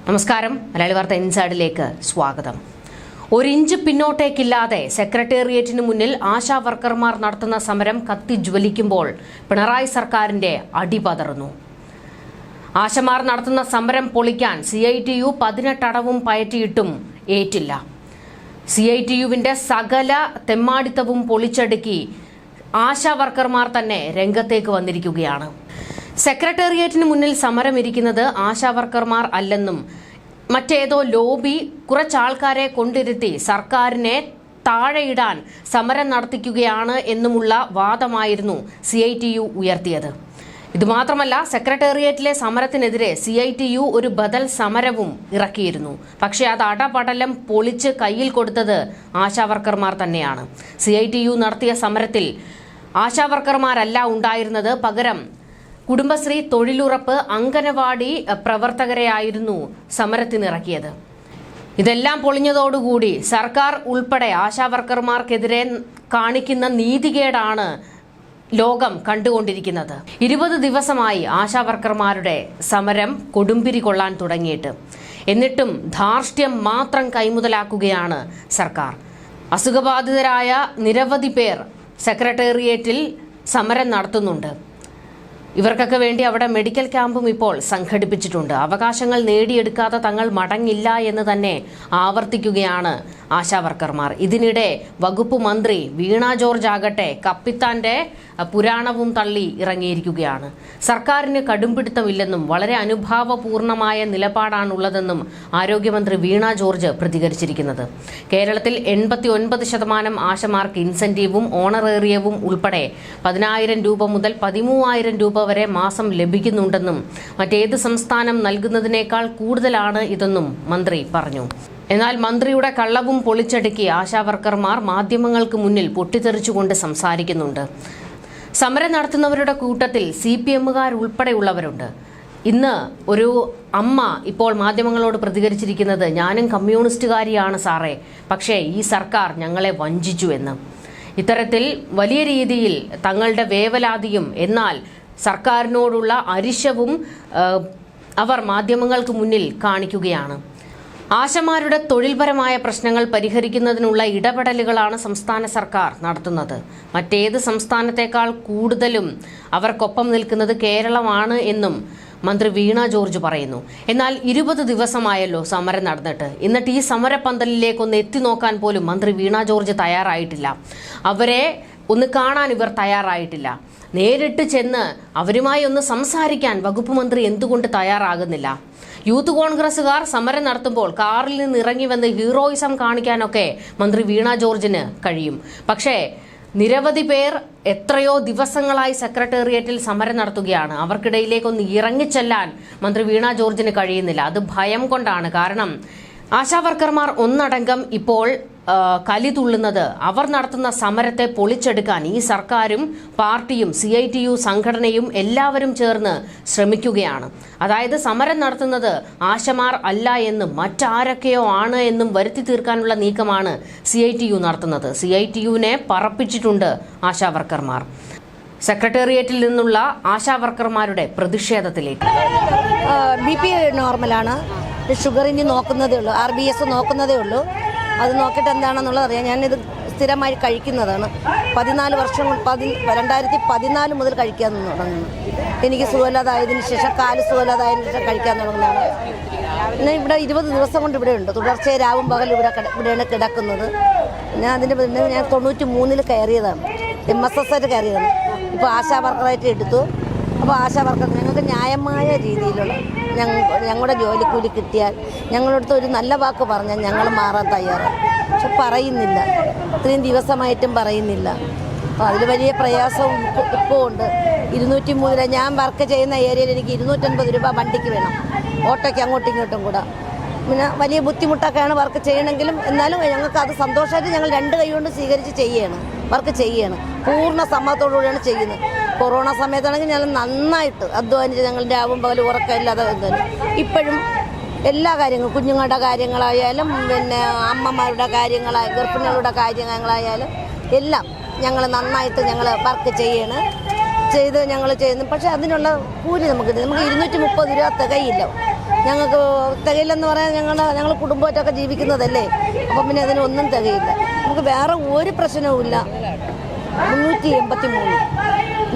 നമസ്കാരം. മലയാളി വാർത്ത ഇൻസൈഡിലേക്ക് സ്വാഗതം. ഒരിഞ്ച് പിന്നോട്ടേക്കില്ലാതെ സെക്രട്ടേറിയറ്റിന് മുന്നിൽ ആശാ വർക്കർമാർ നടത്തുന്ന സമരം കത്തിജ്വലിക്കുമ്പോൾ പിണറായി സർക്കാരിന്റെ അടിപതറുന്നു. ആശമാർ നടത്തുന്ന സമരം പൊളിക്കാൻ CITU 18 അടവും പയറ്റിയിട്ടും ഏറ്റില്ല. CITUവിന്റെ സകല തെമ്മാടിത്തവും പൊളിച്ചടുക്കി ആശാ വർക്കർമാർ തന്നെ രംഗത്തേക്ക് വന്നിരിക്കുകയാണ്. സെക്രട്ടേറിയറ്റിന് മുന്നിൽ സമരമിരിക്കുന്നത് ആശാവർക്കർമാർ അല്ലെന്നും മറ്റേതോ ലോബി കുറച്ചാൾക്കാരെ കൊണ്ടിരുത്തി സർക്കാരിനെ താഴെയിടാൻ സമരം നടത്തിക്കുകയാണ് എന്നുമുള്ള വാദമായിരുന്നു CITU ഉയർത്തിയത്. ഇതുമാത്രമല്ല, സെക്രട്ടേറിയറ്റിലെ സമരത്തിനെതിരെ CITU ഒരു ബദൽ സമരവും ഇറക്കിയിരുന്നു. പക്ഷേ അത് അടപടലം പൊളിച്ച് കയ്യിൽ കൊടുത്തത് ആശാവർക്കർമാർ തന്നെയാണ്. CITU നടത്തിയ സമരത്തിൽ ആശാവർക്കർമാരല്ല ഉണ്ടായിരുന്നത്, പകരം കുടുംബശ്രീ, തൊഴിലുറപ്പ്, അംഗനവാടി പ്രവർത്തകരെയായിരുന്നു സമരത്തിനിറക്കിയത്. ഇതെല്ലാം പൊളിഞ്ഞതോടുകൂടി സർക്കാർ ഉൾപ്പെടെ ആശാവർക്കർമാർക്കെതിരെ കാണിക്കുന്ന നീതികേടാണ് ലോകം കണ്ടുകൊണ്ടിരിക്കുന്നത്. 20 ദിവസമായി ആശാവർക്കർമാരുടെ സമരം കൊടുമ്പിരി കൊള്ളാൻ തുടങ്ങിയിട്ട്, എന്നിട്ടും ധാർഷ്ട്യം മാത്രം കൈമുതലാക്കുകയാണ് സർക്കാർ. അസുഖബാധിതരായ നിരവധി പേർ സെക്രട്ടേറിയറ്റിൽ സമരം നടത്തുന്നുണ്ട്. ഇവർക്കൊക്കെ വേണ്ടി അവിടെ മെഡിക്കൽ ക്യാമ്പും ഇപ്പോൾ സംഘടിപ്പിച്ചിട്ടുണ്ട്. അവകാശങ്ങൾ നേടിയെടുക്കാതെ തങ്ങൾ മടങ്ങില്ല എന്ന് തന്നെ ആവർത്തിക്കുകയാണ് ആശാവർക്കർമാർ. ഇതിനിടെ വകുപ്പ് മന്ത്രി വീണ ജോർജ് ആകട്ടെ കപ്പിത്താന്റെ പുരാണവും തള്ളി ഇറങ്ങിയിരിക്കുകയാണ്. സർക്കാരിന് കടുംപിടുത്തമില്ലെന്നും വളരെ അനുഭാവപൂർണമായ നിലപാടാണുള്ളതെന്നും ആരോഗ്യമന്ത്രി വീണ ജോർജ് പ്രതികരിച്ചിരിക്കുന്നത്. കേരളത്തിൽ 89% ആശമാർക്ക് ഇൻസെന്റീവും ഓണറേറിയവും ഉൾപ്പെടെ 10,000 രൂപ മുതൽ 13,000 രൂപ വരെ മാസം ലഭിക്കുന്നുണ്ടെന്നും മറ്റേത് സംസ്ഥാനം നൽകുന്നതിനേക്കാൾ കൂടുതലാണ് ഇതെന്നും മന്ത്രി പറഞ്ഞു. എന്നാൽ മന്ത്രിയുടെ കള്ളവും പൊളിച്ചടുക്കി ആശാവർക്കർമാർ മാധ്യമങ്ങൾക്ക് മുന്നിൽ പൊട്ടിത്തെറിച്ചുകൊണ്ട് സംസാരിക്കുന്നുണ്ട്. സമരം നടത്തുന്നവരുടെ കൂട്ടത്തിൽ CPMകാർ ഉൾപ്പെടെയുള്ളവരുണ്ട്. ഇന്ന് ഒരു അമ്മ ഇപ്പോൾ മാധ്യമങ്ങളോട് പ്രതികരിച്ചിരിക്കുന്നത്, ഞാനും കമ്മ്യൂണിസ്റ്റുകാരിയാണ് സാറേ, പക്ഷേ ഈ സർക്കാർ ഞങ്ങളെ വഞ്ചിച്ചു എന്ന്. ഇത്തരത്തിൽ വലിയ രീതിയിൽ തങ്ങളുടെ വേവലാതിയും എന്നാൽ സർക്കാരിനോടുള്ള അരിശവും അവർ മാധ്യമങ്ങൾക്ക് മുന്നിൽ കാണിക്കുകയാണ്. ആശമാരുടെ തൊഴിൽപരമായ പ്രശ്നങ്ങൾ പരിഹരിക്കുന്നതിനുള്ള ഇടപെടലുകളാണ് സംസ്ഥാന സർക്കാർ നടത്തുന്നത്. മറ്റേത് സംസ്ഥാനത്തേക്കാൾ കൂടുതലും അവർക്കൊപ്പം നിൽക്കുന്നത് കേരളമാണ് എന്നും മന്ത്രി വീണ ജോർജ് പറയുന്നു. എന്നാൽ 20 ദിവസമായല്ലോ സമരം നടന്നിട്ട്, എന്നിട്ട് ഈ സമരപന്തലിലേക്കൊന്ന് എത്തി നോക്കാൻ പോലും മന്ത്രി വീണ ജോർജ് തയ്യാറായിട്ടില്ല. അവരെ ഒന്ന് കാണാൻ ഇവർ തയ്യാറായിട്ടില്ല. നേരിട്ട് ചെന്ന് അവരുമായി ഒന്ന് സംസാരിക്കാൻ വകുപ്പ് മന്ത്രി എന്തുകൊണ്ട് തയ്യാറാകുന്നില്ല? യൂത്ത് കോൺഗ്രസുകാർ സമരം നടത്തുമ്പോൾ കാറിൽ നിന്ന് ഇറങ്ങി വന്ന് ഹീറോയിസം കാണിക്കാനൊക്കെ മന്ത്രി വീണ ജോർജിന് കഴിയും. പക്ഷേ നിരവധി പേർ എത്രയോ ദിവസങ്ങളായി സെക്രട്ടേറിയറ്റിൽ സമരം നടത്തുകയാണ്. അവർക്കിടയിലേക്കൊന്ന് ഇറങ്ങിച്ചെല്ലാൻ മന്ത്രി വീണ ജോർജിന് കഴിയുന്നില്ല. അത് ഭയം കൊണ്ടാണ്. കാരണം ആശാവർക്കർമാർ ഒന്നടങ്കം ഇപ്പോൾ കലിതുള്ളുന്നത് അവർ നടത്തുന്ന സമരത്തെ പൊളിച്ചെടുക്കാൻ ഈ സർക്കാരും പാർട്ടിയും CITU സംഘടനയും എല്ലാവരും ചേർന്ന് ശ്രമിക്കുകയാണ്. അതായത് സമരം നടത്തുന്നത് ആശമാർ അല്ല എന്നും മറ്റാരൊക്കെയോ ആണ് എന്നും വരുത്തി തീർക്കാനുള്ള നീക്കമാണ് CITU നടത്തുന്നത്. CITUവിനെ പറപ്പിച്ചിട്ടുണ്ട് ആശാവർക്കർമാർ. സെക്രട്ടേറിയറ്റിൽ നിന്നുള്ള ആശാവർക്കർമാരുടെ പ്രതിഷേധത്തിലേക്ക്. BP നോർമലാണ്, ഷുഗറിന് നോക്കുന്നതേ ഉള്ളൂ, RBS നോക്കുന്നതേ ഉള്ളൂ. അത് നോക്കിയിട്ട് എന്താണെന്നുള്ളത് അറിയാം. ഞാനിത് സ്ഥിരമായി കഴിക്കുന്നതാണ്. 14 വർഷം 2014 മുതൽ കഴിക്കാൻ തുടങ്ങുന്നു. എനിക്ക് സുഖമില്ലാതായതിനു ശേഷം, കാല് സുഖമില്ലാതായതിനു ശേഷം കഴിക്കാൻ തുടങ്ങുന്നതാണ്. പിന്നെ ഇവിടെ 20 ദിവസം കൊണ്ട് ഇവിടെ ഉണ്ട്. തുടർച്ചയായി രാവും പകലും ഇവിടെയാണ് കിടക്കുന്നത്. ഞാൻ അതിൻ്റെ ഞാൻ 93 കയറിയതാണ്, MSS കയറിയതാണ്. ഇപ്പോൾ ആശാ വർക്കറായിട്ട് എടുത്തു. അപ്പോൾ ആശാ വർക്കർ ഞങ്ങൾക്ക് ന്യായമായ രീതിയിലുള്ള ഞങ്ങളുടെ ജോലിക്കൂലി കിട്ടിയാൽ, ഞങ്ങളടുത്ത് ഒരു നല്ല വാക്ക് പറഞ്ഞാൽ ഞങ്ങൾ മാറാൻ തയ്യാറാണ്. പക്ഷെ പറയുന്നില്ല, ഇത്രയും ദിവസമായിട്ടും പറയുന്നില്ല. അപ്പോൾ അതിൽ വലിയ പ്രയാസവും ഇപ്പോൾ ഉണ്ട്. 203 ഞാൻ വർക്ക് ചെയ്യുന്ന ഏരിയയിൽ എനിക്ക് 250 രൂപ വണ്ടിക്ക് വേണം, ഓട്ടോയ്ക്ക് അങ്ങോട്ടും ഇങ്ങോട്ടും കൂടെ. പിന്നെ വലിയ ബുദ്ധിമുട്ടൊക്കെയാണ് വർക്ക് ചെയ്യണമെങ്കിലും, എന്നാലും ഞങ്ങൾക്ക് അത് സന്തോഷമായിട്ട് ഞങ്ങൾ 2 കൈ കൊണ്ട് സ്വീകരിച്ച് വർക്ക് ചെയ്യണം. പൂർണ്ണ സമ്മതത്തോടുകൂടിയാണ് ചെയ്യുന്നത്. കൊറോണ സമയത്താണെങ്കിൽ ഞങ്ങൾ നന്നായിട്ട് അധ്വാനിച്ച് ഞങ്ങൾ രാവും പകലും ഉറക്കമില്ലാതെ ഇപ്പോഴും എല്ലാ കാര്യങ്ങളും, കുഞ്ഞുങ്ങളുടെ കാര്യങ്ങളായാലും പിന്നെ അമ്മമാരുടെ കാര്യങ്ങളായാലും ഗർഭിണികളുടെ കാര്യങ്ങളായാലും എല്ലാം ഞങ്ങൾ നന്നായിട്ട് വർക്ക് ചെയ്ത് ഞങ്ങൾ ചെയ്യുന്നു. പക്ഷേ അതിനുള്ള കൂലി നമുക്ക് 230 രൂപ തികയില്ല. ഞങ്ങൾക്ക് തികയില്ലെന്ന് പറയാൻ ഞങ്ങൾ കുടുംബമായിട്ടൊക്കെ ജീവിക്കുന്നതല്ലേ. അപ്പം പിന്നെ അതിനൊന്നും തികയില്ല. നമുക്ക് വേറെ ഒരു പ്രശ്നവുമില്ല.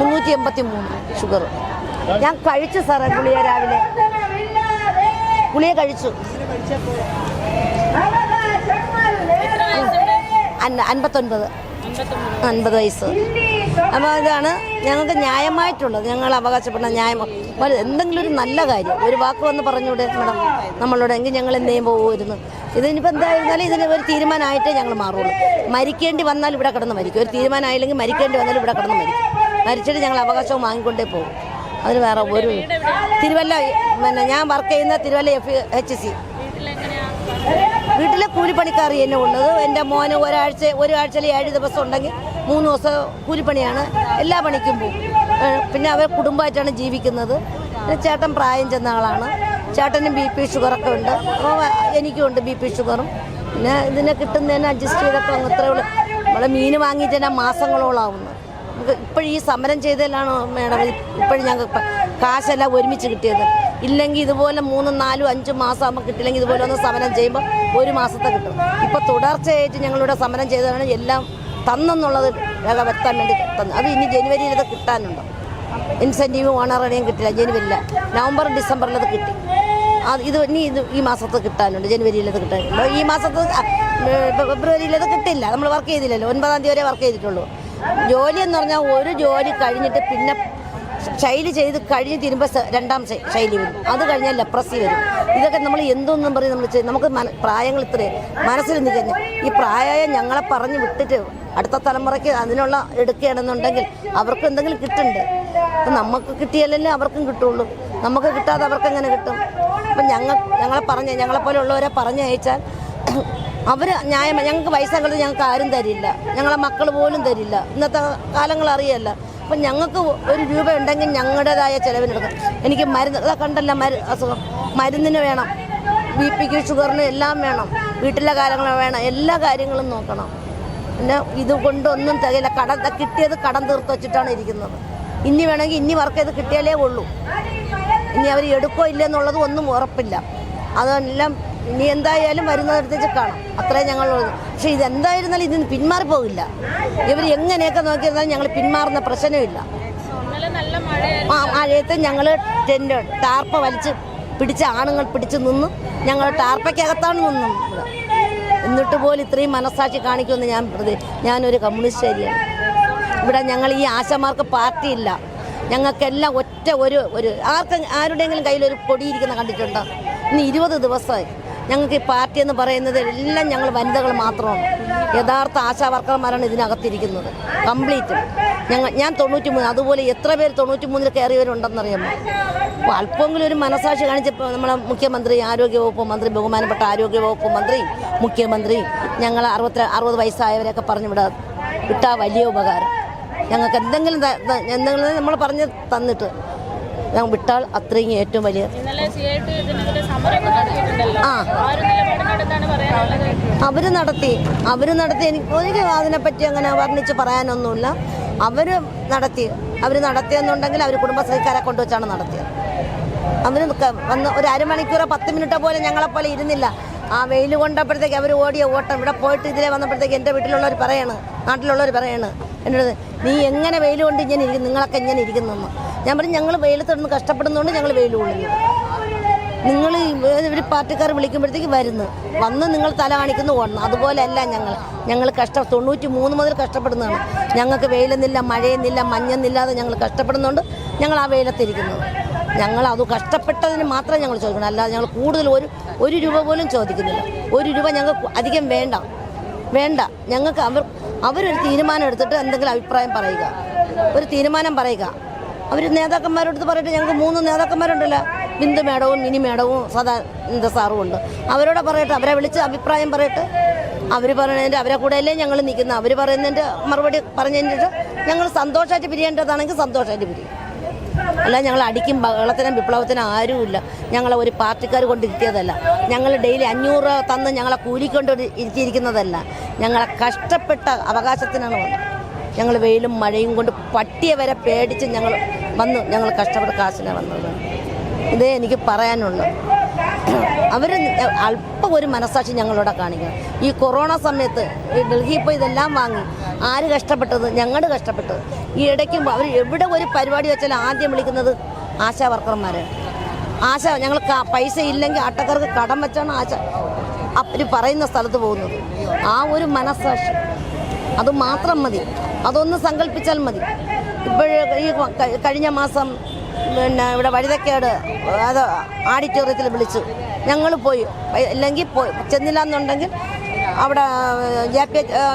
383 ഷുഗർ. ഞാൻ കഴിച്ചു സാറേ ഗുളിക, രാവിലെ ഗുളിക കഴിച്ചു. 50 വയസ്സ്. അപ്പോൾ ഇതാണ് ഞങ്ങൾക്ക് ന്യായമായിട്ടുള്ളത്. ഞങ്ങൾ അവകാശപ്പെടുന്ന ന്യായം. എന്തെങ്കിലും ഒരു നല്ല കാര്യം ഒരു വാക്ക് വന്ന് പറഞ്ഞൂടെ മേഡം നമ്മളോട്, എങ്കിൽ ഞങ്ങൾ എന്തേലും പോകുമായിരുന്നു. ഇതിനിപ്പോൾ എന്തായിരുന്നാലും ഇതിന് ഒരു തീരുമാനമായിട്ടേ ഞങ്ങൾ മാറുള്ളൂ. മരിക്കേണ്ടി വന്നാൽ ഇവിടെ കിടന്ന് മരിക്കും. ഒരു തീരുമാനമായില്ലെങ്കിൽ മരിക്കേണ്ടി വന്നാൽ ഇവിടെ കിടന്ന് മരിക്കും. മരിച്ചിട്ട് ഞങ്ങൾ അവകാശവും വാങ്ങിക്കൊണ്ടേ പോകും. അതിന് വേറെ ഒരു തിരുവല്ല, പിന്നെ ഞാൻ വർക്ക് ചെയ്യുന്ന തിരുവല്ല FHC വീട്ടിലെ കൂലിപ്പണിക്കാർ തന്നെ ഉള്ളത്. എൻ്റെ മോന് ഒരാഴ്ചയിൽ 7 ദിവസം ഉണ്ടെങ്കിൽ 3 ദിവസം കൂലിപ്പണിയാണ്. എല്ലാ പണിക്കും പോകും. പിന്നെ അവർ കുടുംബമായിട്ടാണ് ജീവിക്കുന്നത്. ചേട്ടൻ പ്രായം ചെന്ന ആളാണ്. ചേട്ടനും BP ഷുഗറൊക്കെ ഉണ്ട്. എനിക്കും ഉണ്ട് BP ഷുഗറും. പിന്നെ ഇതിനെ കിട്ടുന്നതിന് അഡ്ജസ്റ്റ് ചെയ്തൊക്കെ അത്രേ ഉള്ളൂ. നമ്മളെ മീൻ വാങ്ങിയിട്ട് തന്നെ മാസങ്ങളോളാവുന്നു. നമുക്ക് ഇപ്പോഴും ഈ സമരം ചെയ്തതിലാണ് മേഡം ഇപ്പോഴും ഞങ്ങൾക്ക് കാശെല്ലാം ഒരുമിച്ച് കിട്ടിയത്. ഇല്ലെങ്കിൽ ഇതുപോലെ 3, 4, 5 മാസം ആകുമ്പോൾ കിട്ടില്ലെങ്കിൽ ഇതുപോലെ ഒന്ന് സമരം ചെയ്യുമ്പോൾ 1 മാസത്തെ കിട്ടും. ഇപ്പോൾ തുടർച്ചയായിട്ട് ഞങ്ങളിവിടെ സമരം ചെയ്തതാണ് എല്ലാം തന്നെന്നുള്ളത് വ്യക്തം വേണ്ടി തന്നു. അത് ഇനി ജനുവരിയിൽ ഇത് കിട്ടാനുണ്ടോ? ഇൻസെൻറ്റീവ് ഓണറേയും കിട്ടില്ല. ജനുവരിയില്ല, നവംബർ ഡിസംബറിൽ അത് കിട്ടി. ഇത് ഈ മാസത്ത് കിട്ടാനുണ്ട്. ജനുവരിയിലത് കിട്ടാനുണ്ട്. ഈ മാസത്ത് ഫെബ്രുവരിയിലത് കിട്ടില്ല. നമ്മൾ വർക്ക് ചെയ്തില്ലല്ലോ. 9-ാം തീയതി വരെ വർക്ക് ചെയ്തിട്ടുള്ളൂ. ജോലി എന്ന് പറഞ്ഞാൽ ഒരു ജോലി കഴിഞ്ഞിട്ട് പിന്നെ ശൈലി ചെയ്ത് കഴിഞ്ഞ് തീരുമ്പോൾ 2ാം ശൈലി വരും. അത് കഴിഞ്ഞാൽ ലെപ്രസി വരും. ഇതൊക്കെ നമ്മൾ എന്തൊന്നും പറയും നമ്മൾ ചെയ്യും. നമുക്ക് പ്രായങ്ങൾ ഇത്രയും മനസ്സിൽ നിന്ന് കഴിഞ്ഞാൽ ഈ പ്രായമായ ഞങ്ങളെ പറഞ്ഞു വിട്ടിട്ട് അടുത്ത തലമുറയ്ക്ക് അതിനുള്ള എടുക്കുകയാണെന്നുണ്ടെങ്കിൽ അവർക്ക് എന്തെങ്കിലും കിട്ടുന്നുണ്ട്. അപ്പം നമുക്ക് കിട്ടിയാലല്ലേ അവർക്കും കിട്ടുള്ളൂ. നമുക്ക് കിട്ടാതെ അവർക്ക് എങ്ങനെ കിട്ടും? അപ്പം ഞങ്ങളെപ്പോലെ ഉള്ളവരെ പറഞ്ഞയച്ചാൽ അവർ ന്യായമായി ഞങ്ങൾക്ക് പൈസകൾ ഞങ്ങൾക്ക് ആരും തരില്ല. ഞങ്ങളെ മക്കൾ പോലും തരില്ല. ഇന്നത്തെ കാലങ്ങൾ അറിയല്ല. അപ്പം ഞങ്ങൾക്ക് 1 രൂപ ഉണ്ടെങ്കിൽ ഞങ്ങളുടേതായ ചിലവിനെടുക്കും. എനിക്ക് മരുന്ന് കണ്ടല്ല, അസുഖം മരുന്നിന് വേണം, BPക്ക് ഷുഗറിന് എല്ലാം വേണം, വീട്ടിലെ കാര്യങ്ങൾ വേണം, എല്ലാ കാര്യങ്ങളും നോക്കണം. പിന്നെ ഇതുകൊണ്ടൊന്നും തികയില്ല. കിട്ടിയത് കടം തീർത്ത് വെച്ചിട്ടാണ് ഇരിക്കുന്നത്. ഇനി വേണമെങ്കിൽ ഇനി വർക്ക് ചെയ്ത് കിട്ടിയാലേ ഉള്ളൂ. ഇനി അവർ എടുക്കോ ഇല്ലെന്നുള്ളത് ഒന്നും ഉറപ്പില്ല. അതെല്ലാം ഇനി എന്തായാലും വരുന്നതെടുത്തേച്ച് കാണാം. അത്രയും ഞങ്ങളുള്ളത്. പക്ഷേ ഇതെന്തായിരുന്നാലും ഇതിന് പിന്മാറിപ്പോകില്ല. ഇവർ എങ്ങനെയൊക്കെ നോക്കിയിരുന്നാലും ഞങ്ങൾ പിന്മാറുന്ന പ്രശ്നമില്ല. മഴയത്ത് ഞങ്ങൾ ടാർപ്പ വലിച്ച് പിടിച്ച് ആണുങ്ങൾ പിടിച്ച് നിന്നു. ഞങ്ങൾ ടാർപ്പയ്ക്കകത്താണ് നിന്നും. എന്നിട്ട് പോലും ഇത്രയും മനസ്സാക്ഷി കാണിക്കുമെന്ന് ഞാനൊരു കമ്മ്യൂണിസ്റ്റുകാരിയാണ്. ഇവിടെ ഞങ്ങൾ ഈ ആശമാർക്ക് പാർട്ടിയില്ല. ഞങ്ങൾക്കെല്ലാം ആരുടെയെങ്കിലും കയ്യിലൊരു പൊടിയിരിക്കുന്ന കണ്ടിട്ടുണ്ടോ? ഇനി 20 ദിവസമായി. ഞങ്ങൾക്ക് ഈ പാർട്ടി എന്ന് പറയുന്നത് എല്ലാം ഞങ്ങൾ വനിതകൾ മാത്രമാണ്. യഥാർത്ഥ ആശാ വർക്കർമാരാണ് ഇതിനകത്തിരിക്കുന്നത് കംപ്ലീറ്റ്. ഞാൻ 93, അതുപോലെ എത്ര പേര് 93-ൽ കയറിയവരുണ്ടെന്നറിയാമോ? അപ്പോൾ അല്പമെങ്കിലും ഒരു മനസാക്ഷി കാണിച്ചപ്പോൾ നമ്മളെ മുഖ്യമന്ത്രി, ആരോഗ്യവകുപ്പ് മന്ത്രി, ബഹുമാനപ്പെട്ട ആരോഗ്യവകുപ്പ് മന്ത്രി, മുഖ്യമന്ത്രി ഞങ്ങൾ 60 വയസ്സായവരെയൊക്കെ പറഞ്ഞു വിട്ടാൽ വലിയ ഉപകാരം. ഞങ്ങൾക്ക് എന്തെങ്കിലും നമ്മൾ പറഞ്ഞ് തന്നിട്ട് ഞങ്ങൾ വിട്ടാൽ അത്രയും ഏറ്റവും വലിയ. അവർ നടത്തി എനിക്ക് അതിനെപ്പറ്റി അങ്ങനെ വർണ്ണിച്ച് പറയാനൊന്നുമില്ല. അവർ നടത്തിയെന്നുണ്ടെങ്കിൽ അവർ കുടുംബശ്രീക്കാരെ കൊണ്ടുവച്ചാണ് നടത്തിയത്. അവർ വന്ന് ഒരു അരമണിക്കൂറോ 10 മിനിറ്റോ പോലെ ഞങ്ങളെപ്പോലെ ഇരുന്നില്ല. ആ വെയിൽ കൊണ്ടപ്പോഴത്തേക്ക് അവർ ഓടിയ ഓട്ടം. ഇവിടെ പോയിട്ട് ഇതിലെ വന്നപ്പോഴത്തേക്ക് എൻ്റെ നാട്ടിലുള്ളവർ പറയാണ് എന്നോട്, നീ എങ്ങനെ വെയിൽ കൊണ്ട് ഇങ്ങനെ ഇരിക്കും, നിങ്ങളൊക്കെ ഇങ്ങനെ ഇരിക്കുന്നെന്ന്. ഞാൻ പറഞ്ഞു, ഞങ്ങൾ വെയിലത്തിടന്ന് കഷ്ടപ്പെടുന്നതുകൊണ്ട് ഞങ്ങൾ വെയിൽ കൊള്ളുന്നു. നിങ്ങൾ ഒരു പാർട്ടിക്കാർ വിളിക്കുമ്പോഴത്തേക്ക് വന്ന് നിങ്ങൾ തല കാണിക്കുന്നു ഓടണം. അതുപോലെയല്ല ഞങ്ങൾ 93 മുതൽ കഷ്ടപ്പെടുന്നതാണ്. ഞങ്ങൾക്ക് വെയിലെന്നില്ല, മഴയെന്നില്ല, മഞ്ഞെന്നില്ലാതെ ഞങ്ങൾ കഷ്ടപ്പെടുന്നുണ്ട്. ഞങ്ങൾ ആ വെയിലത്തിരിക്കുന്നത്. ഞങ്ങൾ അത് കഷ്ടപ്പെട്ടതിന് മാത്രമേ ഞങ്ങൾ ചോദിക്കണം. അല്ലാതെ ഞങ്ങൾ കൂടുതൽ ഒരു രൂപ പോലും ചോദിക്കുന്നില്ല. 1 രൂപ ഞങ്ങൾക്ക് അധികം വേണ്ട. ഞങ്ങൾക്ക് അവരൊരു തീരുമാനം എടുത്തിട്ട് എന്തെങ്കിലും അഭിപ്രായം പറയുക, ഒരു തീരുമാനം പറയുക. അവർ നേതാക്കന്മാരോട് പറയട്ടെ. ഞങ്ങൾക്ക് 3 നേതാക്കന്മാരുണ്ടല്ലോ, ബിന്ദു മേഡവും മിനി മേഡവും സദാനന്ദ സാറും ഉണ്ട്. അവരോട് പറയട്ടെ, അവരെ വിളിച്ച് അഭിപ്രായം പറയട്ടെ. അവർ പറയുന്നതിൻ്റെ അവരെ കൂടെയല്ലേ ഞങ്ങൾ നിൽക്കുന്നത്. അവർ പറയുന്നതിൻ്റെ മറുപടി പറഞ്ഞതിൻ്റെ ഞങ്ങൾ സന്തോഷമായിട്ട് പിരിയേണ്ടതാണെങ്കിൽ സന്തോഷമായിട്ട് പിരിയും. അല്ല ഞങ്ങൾ അടിക്കും ബഹളത്തിനും വിപ്ലവത്തിനും ആരുമില്ല. ഞങ്ങളെ ഒരു പാർട്ടിക്കാർ കൊണ്ട് ഇരുത്തിയതല്ല. ഞങ്ങൾ ഡെയിലി 500 തന്ന് ഞങ്ങളെ കൂലിക്കൊണ്ട് ഇരുത്തിയിരിക്കുന്നതല്ല. ഞങ്ങളെ കഷ്ടപ്പെട്ട അവകാശത്തിനാണ് വന്നത്. ഞങ്ങൾ വെയിലും മഴയും കൊണ്ട് പട്ടിയെ വരെ പേടിച്ച് ഞങ്ങൾ കഷ്ടപ്പെട്ട കാശിനാണ് വന്നത്. ഇതേ എനിക്ക് പറയാനുള്ളൂ. അവർ അല്പം ഒരു മനസ്സാക്ഷി ഞങ്ങളോട് കാണിക്കണം. ഈ കൊറോണ സമയത്ത് ഈ ഡൽഹിയിൽ പോയി ഇതെല്ലാം വാങ്ങി ആര് കഷ്ടപ്പെട്ടത്? ഞങ്ങൾ കഷ്ടപ്പെട്ടത്. ഈ ഇടയ്ക്കും അവർ എവിടെ ഒരു പരിപാടി വെച്ചാലും ആദ്യം വിളിക്കുന്നത് ആശാ വർക്കർമാരാണ്. ഞങ്ങൾ പൈസ ഇല്ലെങ്കിൽ ആട്ടക്കാർക്ക് കടം വെച്ചാണ് അവർ പറയുന്ന സ്ഥലത്ത് പോകുന്നത്. ആ ഒരു മനസ്സാക്ഷി അത് മാത്രം മതി, അതൊന്ന് സങ്കല്പിച്ചാൽ മതി. ഇപ്പോഴേ ഈ കഴിഞ്ഞ മാസം പിന്നെ ഇവിടെ വഴുതക്കേട് അത് ഓഡിറ്റോറിയത്തിൽ വിളിച്ചു, ഞങ്ങൾ പോയി. അല്ലെങ്കിൽ ചെന്നില്ല എന്നുണ്ടെങ്കിൽ അവിടെ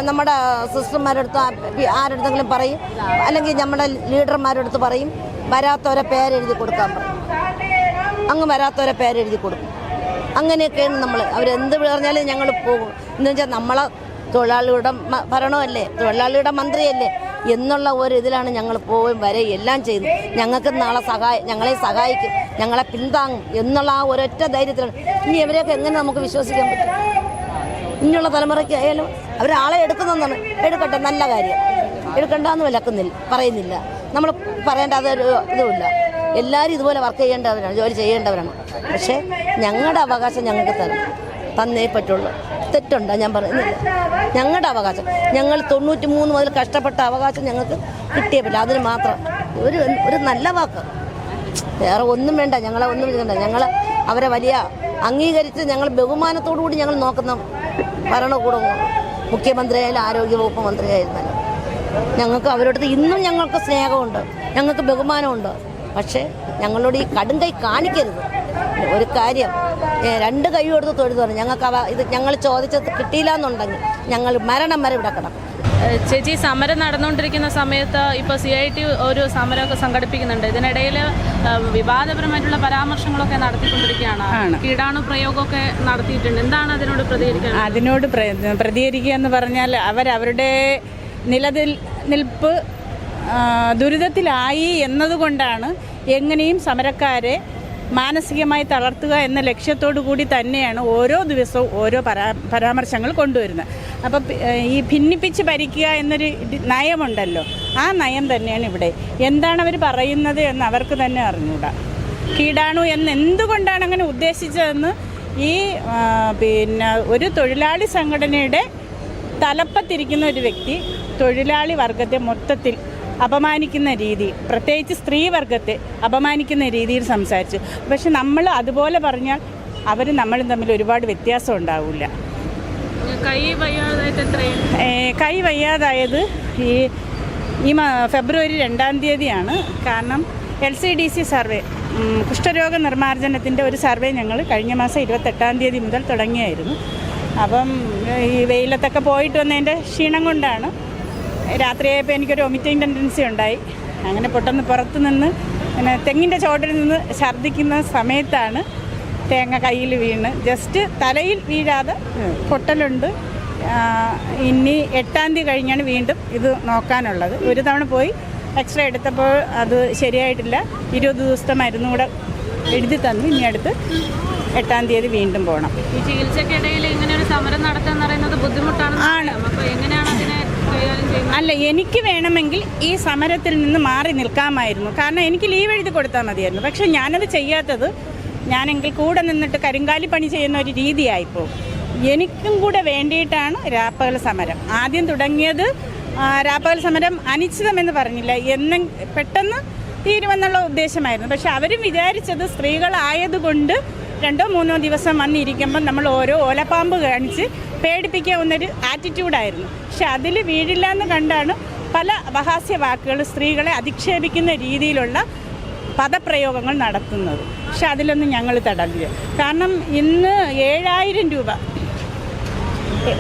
നമ്മുടെ സിസ്റ്റർമാരെടുത്ത് ആരെടുത്തെങ്കിലും പറയും, അല്ലെങ്കിൽ നമ്മുടെ ലീഡർമാരെടുത്ത് പറയും, വരാത്തവരെ പേരെഴുതി കൊടുക്കാൻ പറയും. അങ്ങ് വരാത്തവരെ പേരെഴുതി കൊടുക്കും. അങ്ങനെയൊക്കെയാണ് നമ്മൾ. അവരെന്ത് പറഞ്ഞാലും ഞങ്ങൾ പോകും. എന്ന് വെച്ചാൽ നമ്മളെ തൊഴിലാളിയുടെ ഭരണമല്ലേ, തൊഴിലാളിയുടെ മന്ത്രിയല്ലേ എന്നുള്ള ഒരു ഇതിലാണ് ഞങ്ങൾ പോവുകയും വരെ എല്ലാം ചെയ്യുന്നത്. ഞങ്ങൾക്ക് നാളെ ഞങ്ങളെ സഹായിക്കും, ഞങ്ങളെ പിന്താങ്ങും എന്നുള്ള ആ ഒരൊറ്റ ധൈര്യത്തിലാണ്. ഇനി ഇവരെയൊക്കെ എങ്ങനെ നമുക്ക് വിശ്വസിക്കാൻ പറ്റും? ഇനിയുള്ള തലമുറയ്ക്ക് ആയാലും അവരാളെ എടുക്കുന്നതെന്നാണ്. എടുക്കട്ടെ, നല്ല കാര്യം. എടുക്കണ്ടെന്ന് പറയുന്നില്ല. നമ്മൾ പറയേണ്ട അതൊരു ഇതുമില്ല. എല്ലാവരും ഇതുപോലെ വർക്ക് ചെയ്യേണ്ടവരാണ്, ജോലി ചെയ്യേണ്ടവരാണ്. പക്ഷേ ഞങ്ങളുടെ അവകാശം ഞങ്ങൾക്ക് തന്നേ പറ്റുള്ളൂ. തെറ്റുണ്ടോ? ഞാൻ പറയുന്നില്ല. ഞങ്ങളുടെ അവകാശം, ഞങ്ങൾ 93 മുതൽ കഷ്ടപ്പെട്ട അവകാശം ഞങ്ങൾക്ക് കിട്ടിയേ പറ്റില്ല. അതിന് മാത്രം ഒരു നല്ല വാക്ക്, വേറെ ഒന്നും വേണ്ട. ഞങ്ങളെ ഒന്നും വേണ്ട. ഞങ്ങൾ അവരെ വലിയ അംഗീകരിച്ച് ഞങ്ങൾ ബഹുമാനത്തോടു കൂടി ഞങ്ങൾ നോക്കുന്ന ഭരണകൂടം, മുഖ്യമന്ത്രിയായാലും ആരോഗ്യവകുപ്പ് മന്ത്രിയായിരുന്നാലും ഞങ്ങൾക്ക് അവരോട് ഇന്നും ഞങ്ങൾക്ക് സ്നേഹമുണ്ട്, ഞങ്ങൾക്ക് ബഹുമാനമുണ്ട്. പക്ഷേ ഞങ്ങളോട് ഈ കടും കൈ കാണിക്കരുത്. ഒരു കാര്യം, 2 കൈ കൊടുത്ത് തൊഴുതു പറഞ്ഞു. ഞങ്ങൾക്ക് ഇത് ഞങ്ങൾ ചോദിച്ചത് കിട്ടിയില്ല എന്നുണ്ടെങ്കിൽ ഞങ്ങൾ മരണം വരെ ഇവിടെ കിടക്കും. ചേച്ചി, സമരം നടന്നുകൊണ്ടിരിക്കുന്ന സമയത്ത് ഇപ്പോൾ CIT ഒരു സമരമൊക്കെ സംഘടിപ്പിക്കുന്നുണ്ട്. ഇതിനിടയിൽ വിവാദപരമായിട്ടുള്ള പരാമർശങ്ങളൊക്കെ നടത്തിക്കൊണ്ടിരിക്കുകയാണ്. കീടാണു പ്രയോഗമൊക്കെ നടത്തിയിട്ടുണ്ട്. എന്താണ് അതിനോട് പ്രതികരിക്കുക? അതിനോട് പ്രതികരിക്കുക എന്ന് പറഞ്ഞാൽ അവരവരുടെ നിലനിൽപ്പ് ദുരിതത്തിലായി എന്നതുകൊണ്ടാണ് എങ്ങനെയും സമരക്കാരെ മാനസികമായി തളർത്തുക എന്ന ലക്ഷ്യത്തോടു കൂടി തന്നെയാണ് ഓരോ ദിവസവും ഓരോ പരാമർശങ്ങൾ കൊണ്ടുവരുന്നത്. അപ്പം ഈ ഭിന്നിപ്പിച്ച് ഭരിക്കുക എന്നൊരു നയമുണ്ടല്ലോ, ആ നയം തന്നെയാണ് ഇവിടെ. എന്താണ് അവർ പറയുന്നത് എന്ന് അവർക്ക് തന്നെ അറിഞ്ഞൂടാ. കീടാണു എന്ന് എന്തുകൊണ്ടാണ് അങ്ങനെ ഉദ്ദേശിച്ചതെന്ന് ഈ പിന്നെ ഒരു തൊഴിലാളി സംഘടനയുടെ തലപ്പത്തിരിക്കുന്ന ഒരു വ്യക്തി തൊഴിലാളി വർഗത്തെ മൊത്തത്തിൽ അപമാനിക്കുന്ന രീതി, പ്രത്യേകിച്ച് സ്ത്രീവർഗത്തെ അപമാനിക്കുന്ന രീതിയിൽ സംസാരിച്ചു. പക്ഷെ നമ്മൾ അതുപോലെ പറഞ്ഞാൽ അവരും നമ്മളും തമ്മിൽ ഒരുപാട് വ്യത്യാസം ഉണ്ടാവില്ല. കൈ വയ്യാതായത് ഈ ഫെബ്രുവരി 2-ാം തീയതിയാണ്. കാരണം LCDC സർവേ, കുഷ്ഠരോഗ നിർമ്മാർജ്ജനത്തിൻ്റെ ഒരു സർവേ ഞങ്ങൾ കഴിഞ്ഞ മാസം 28-ാം തീയതി മുതൽ തുടങ്ങിയായിരുന്നു. അപ്പം ഈ വെയിലത്തൊക്കെ പോയിട്ട് വന്നതിൻ്റെ ക്ഷീണം കൊണ്ടാണ് രാത്രിയായപ്പോൾ എനിക്കൊരു വൊമിറ്റിംഗ് ടെൻഡൻസി ഉണ്ടായി. അങ്ങനെ പെട്ടെന്ന് പുറത്ത് നിന്ന് പിന്നെ തെങ്ങിൻ്റെ ചോട്ടിൽ നിന്ന് ഛർദ്ദിക്കുന്ന സമയത്താണ് തേങ്ങ കയ്യിൽ വീണ്. ജസ്റ്റ് തലയിൽ വീഴാതെ പൊട്ടലുണ്ട്. ഇനി 8-ാം തീയതി കഴിഞ്ഞാണ് വീണ്ടും ഇത് നോക്കാനുള്ളത്. ഒരു തവണ പോയി എക്സ്റേ എടുത്തപ്പോൾ അത് ശരിയായിട്ടില്ല. 20 ദിവസത്തെ മരുന്നും കൂടെ എഴുതി തന്നു. ഇനി അടുത്ത് 8-ാം തീയതി വീണ്ടും പോകണം. ഈ ചികിത്സയ്ക്കിടയിൽ ഇങ്ങനെ ഒരു സമരം നടത്തുക പറയുന്നത് ബുദ്ധിമുട്ടാണ്. അപ്പോൾ എങ്ങനെയാണ് അതിനെ കൈകാര്യം ചെയ്യുന്നത്? അല്ല, എനിക്ക് വേണമെങ്കിൽ ഈ സമരത്തിൽ നിന്ന് മാറി നിൽക്കാമായിരുന്നു. കാരണം എനിക്ക് ലീവ് എഴുതി കൊടുത്താൽ മതിയായിരുന്നു. പക്ഷെ ഞാനത് ചെയ്യാത്തത്, ഞാനെങ്കിൽ കൂടെ നിന്നിട്ട് കരിങ്കാലി പണി ചെയ്യുന്ന ഒരു രീതിയായിപ്പോൾ. എനിക്കും കൂടെ വേണ്ടിയിട്ടാണ് രാപ്പകൽ സമരം. ആദ്യം തുടങ്ങിയത് രാപ്പകൽ സമരം അനിശ്ചിതമെന്ന് പറഞ്ഞില്ല, പെട്ടെന്ന് തീരുമെന്നുള്ള ഉദ്ദേശമായിരുന്നു. പക്ഷെ അവരും വിചാരിച്ചത് സ്ത്രീകളായതുകൊണ്ട് 2-3 ദിവസം വന്നിരിക്കുമ്പോൾ നമ്മൾ ഓരോ ഓലപ്പാമ്പ് കാണിച്ച് പേടിപ്പിക്കാവുന്നൊരു ആറ്റിറ്റ്യൂഡായിരുന്നു. പക്ഷെ അതിൽ വീഴില്ല എന്ന് കണ്ടാണ് പല അപഹാസ്യ വാക്കുകൾ, സ്ത്രീകളെ അധിക്ഷേപിക്കുന്ന രീതിയിലുള്ള പദപ്രയോഗങ്ങൾ നടത്തുന്നത്. പക്ഷെ അതിലൊന്നും ഞങ്ങൾ തടഞ്ഞില്ല. കാരണം ഇന്ന് 7000 രൂപ,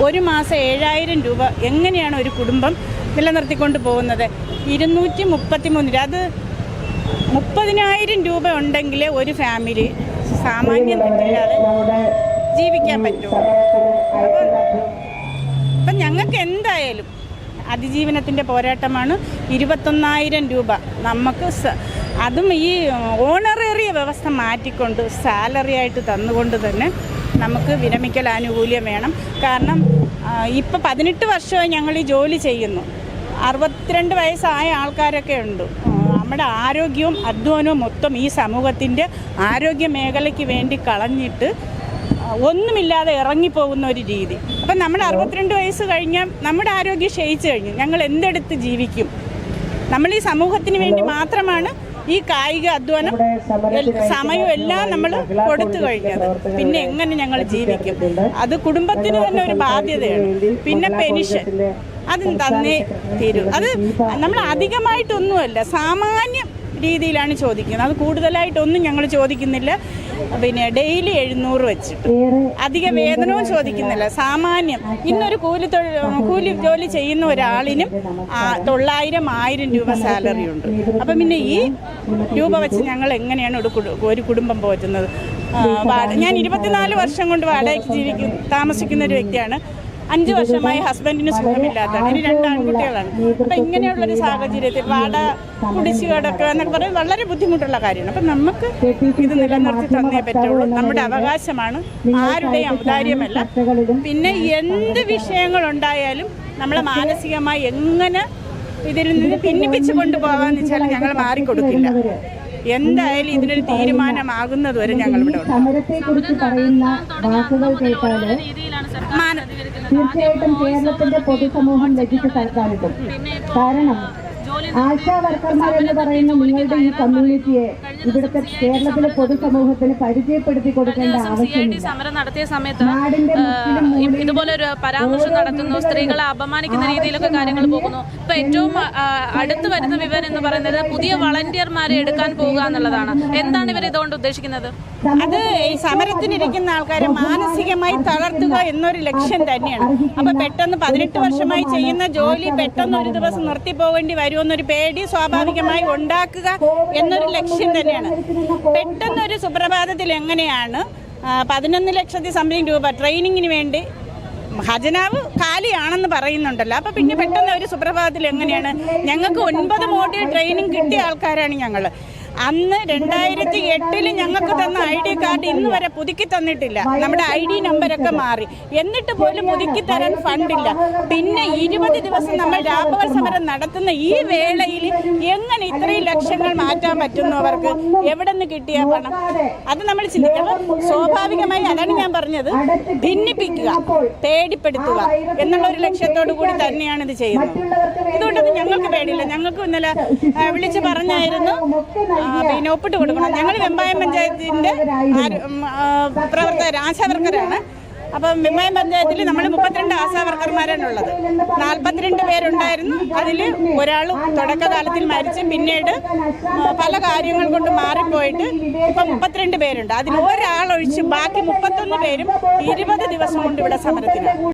ഒരു മാസം 7000 രൂപ എങ്ങനെയാണ് ഒരു കുടുംബം നിലനിർത്തിക്കൊണ്ട് പോകുന്നത്? 233 അത് 30,000 രൂപ ഉണ്ടെങ്കിലേ ഒരു ഫാമിലി സാമാന്യം തെറ്റില്ലാതെ ജീവിക്കാൻ പറ്റുമോ? അപ്പം ഞങ്ങൾക്ക് എന്തായാലും അതിജീവനത്തിൻ്റെ പോരാട്ടമാണ്. 21,000 രൂപ നമുക്ക്, അതും ഈ ഓണറേറിയ വ്യവസ്ഥ മാറ്റിക്കൊണ്ട് സാലറി ആയിട്ട് തന്നുകൊണ്ട് തന്നെ നമുക്ക് വിരമിക്കൽ ആനുകൂല്യം വേണം. കാരണം ഇപ്പം 18 വർഷമായി ഞങ്ങൾ ഈ ജോലി ചെയ്യുന്നു. 62 വയസ്സായ ആൾക്കാരൊക്കെ ഉണ്ട്. നമ്മുടെ ആരോഗ്യവും അധ്വാനവും മൊത്തം ഈ സമൂഹത്തിൻ്റെ ആരോഗ്യ മേഖലയ്ക്ക് വേണ്ടി കളഞ്ഞിട്ട് ഒന്നുമില്ലാതെ ഇറങ്ങിപ്പോകുന്ന ഒരു രീതി. അപ്പം നമ്മൾ 62 വയസ്സ് കഴിഞ്ഞാൽ നമ്മുടെ ആരോഗ്യം ക്ഷയിച്ചു കഴിഞ്ഞു. ഞങ്ങൾ എന്തെടുത്ത് ജീവിക്കും? നമ്മൾ ഈ സമൂഹത്തിന് വേണ്ടി മാത്രമാണ് ഈ കായിക അധ്വാനം സമയവും എല്ലാം നമ്മൾ കൊടുത്തു കഴിഞ്ഞത്. പിന്നെ എങ്ങനെ ഞങ്ങൾ ജീവിക്കും? അത് കുടുംബത്തിന് തന്നെ ഒരു ബാധ്യതയാണ്. പിന്നെ പെൻഷൻ അത് തന്നേ തീരൂ. അത് നമ്മൾ അധികമായിട്ടൊന്നുമല്ല, സാമാന്യ രീതിയിലാണ് ചോദിക്കുന്നത്. അത് കൂടുതലായിട്ടൊന്നും ഞങ്ങൾ ചോദിക്കുന്നില്ല. പിന്നെ ഡെയിലി 700 വെച്ചിട്ട് അധിക വേതനവും ചോദിക്കുന്നില്ല. സാമാന്യം ഇന്നൊരു കൂലി ജോലി ചെയ്യുന്ന ഒരാളിനും 900-1000 രൂപ സാലറി ഉണ്ട്. അപ്പം പിന്നെ ഈ രൂപ വെച്ച് ഞങ്ങൾ എങ്ങനെയാണ് ഒരു കുടുംബം പോറ്റുന്നത്? ഞാൻ 24 വർഷം കൊണ്ട് വാടകയ്ക്ക് താമസിക്കുന്ന ഒരു വ്യക്തിയാണ്. 5 വർഷമായി ഹസ്ബൻഡിന് സുഖമില്ലാത്തതാണ്. ഇനി 2 ആൺകുട്ടികളാണ്. അപ്പം ഇങ്ങനെയുള്ളൊരു സാഹചര്യത്തിൽ കുടിശ്ശികടക്കുക എന്നൊക്കെ പറയുന്നത് വളരെ ബുദ്ധിമുട്ടുള്ള കാര്യമാണ്. അപ്പം നമുക്ക് ഇത് നിലനിർത്തി തന്നേ പറ്റുള്ളൂ. നമ്മുടെ അവകാശമാണ്, ആരുടെയും ഔദാര്യമല്ല. പിന്നെ എന്ത് വിഷയങ്ങളുണ്ടായാലും നമ്മളെ മാനസികമായി എങ്ങനെ ഇതിൽ നിന്ന് ഭിന്നിപ്പിച്ച് കൊണ്ടുപോകാമെന്ന് വെച്ചാൽ ഞങ്ങൾ മാറിക്കൊടുക്കില്ല. എന്തായാലും ഇതിനൊരു തീരുമാനമാകുന്നത് വരെ ഞങ്ങൾ ഇവിടെ തീർച്ചയായിട്ടും കേരളത്തിന്റെ പൊതുസമൂഹം ലഭിച്ച സർക്കാരിട്ടും. കാരണം ആശാ വർക്കർമാരെന്ന് പറയുന്ന നിങ്ങളുടെ ഈ കമ്മ്യൂണിറ്റിയെ ഇവിടുത്തെ കേരളത്തിലെ പൊതുസമൂഹത്തിന് പരിചയപ്പെടുത്തി കൊടുക്കേണ്ട ആവശ്യമില്ല. സമരം നടത്തിയ സമയത്ത് ഇതുപോലെ ഒരു പരാമർശം നടത്തുന്നു, സ്ത്രീകളെ അപമാനിക്കുന്ന രീതിയിലൊക്കെ കാര്യങ്ങൾ പോകുന്നു. ഇപ്പൊ ഏറ്റവും അടുത്ത് വരുന്ന വിവരം എന്ന് പറയുന്നത് പുതിയ വളണ്ടിയർമാരെ എടുക്കാൻ പോകുക എന്നുള്ളതാണ്. എന്താണ് ഇവർ ഇതുകൊണ്ട് ഉദ്ദേശിക്കുന്നത്? അത് ഈ സമരത്തിനിരിക്കുന്ന ആൾക്കാരെ മാനസികമായി തളർത്തുക എന്നൊരു ലക്ഷ്യം തന്നെയാണ്. അപ്പൊ പെട്ടെന്ന് 18 വർഷമായി ചെയ്യുന്ന ജോലി പെട്ടെന്ന് ഒരു ദിവസം നിർത്തി പോകേണ്ടി വരുമെന്നൊരു പേടി സ്വാഭാവികമായി ഉണ്ടാക്കുക എന്നൊരു ലക്ഷ്യം തന്നെയാണ്. പെട്ടെന്നൊരു സുപ്രഭാതത്തിൽ എങ്ങനെയാണ് 11 ലക്ഷത്തി സംതിങ് രൂപ ട്രെയിനിങ്ങിന് വേണ്ടി ഖജനാവ് കാലിയാണെന്ന് പറയുന്നുണ്ടല്ലോ. അപ്പൊ പിന്നെ പെട്ടെന്ന് ഒരു സുപ്രഭാതത്തിൽ എങ്ങനെയാണ്? ഞങ്ങൾക്ക് 9 മോഡ്യൂൾ ട്രെയിനിങ് കിട്ടിയ ആൾക്കാരാണ് ഞങ്ങൾ. അന്ന് 2008 ഞങ്ങൾക്ക് തന്ന ID കാർഡ് ഇന്ന് വരെ പുതുക്കി തന്നിട്ടില്ല. നമ്മുടെ ID നമ്പരൊക്കെ മാറി, എന്നിട്ട് പോലും പുതുക്കി തരാൻ ഫണ്ടില്ല. പിന്നെ 20 ദിവസം നമ്മൾ രാപ്പകൽ സമരം നടത്തുന്ന ഈ വേളയിൽ എങ്ങനെ ഇത്രയും ലക്ഷങ്ങൾ മാറ്റാൻ പറ്റുന്നു? അവർക്ക് എവിടെ നിന്ന് കിട്ടിയ പണം? അത് നമ്മൾ ചിന്തിക്കണം. സ്വാഭാവികമായി അതാണ് ഞാൻ പറഞ്ഞത്, ഭിന്നിപ്പിക്കുക, പേടിപ്പെടുത്തുക എന്നുള്ള ഒരു ലക്ഷ്യത്തോടു കൂടി തന്നെയാണ് ഇത് ചെയ്യുന്നത്. ഇതുകൊണ്ടത് ഞങ്ങൾക്ക് പേടിയില്ല. ഞങ്ങൾക്ക് ഇന്നലെ വിളിച്ച് പറഞ്ഞായിരുന്നു പിന്നെ ഒപ്പിട്ട് കൊടുക്കണം. ഞങ്ങൾ വെമ്പായം പഞ്ചായത്തിന്റെ പ്രവർത്തകർ, ആശാവർക്കറാണ്. അപ്പം വെമ്പായം പഞ്ചായത്തിൽ നമ്മൾ 32 ആശാവർക്കർമാരാണുള്ളത്. 42 പേരുണ്ടായിരുന്നു. അതിൽ ഒരാൾ തുടക്കകാലത്തിൽ മരിച്ച് പിന്നീട് പല കാര്യങ്ങൾ കൊണ്ട് മാറിപ്പോയിട്ട് ഇപ്പം 32 പേരുണ്ട്. അതിൽ ഒരാളൊഴിച്ച് ബാക്കി 31 പേരും 20 ദിവസം കൊണ്ട് ഇവിടെ സമരത്തിലാണ്.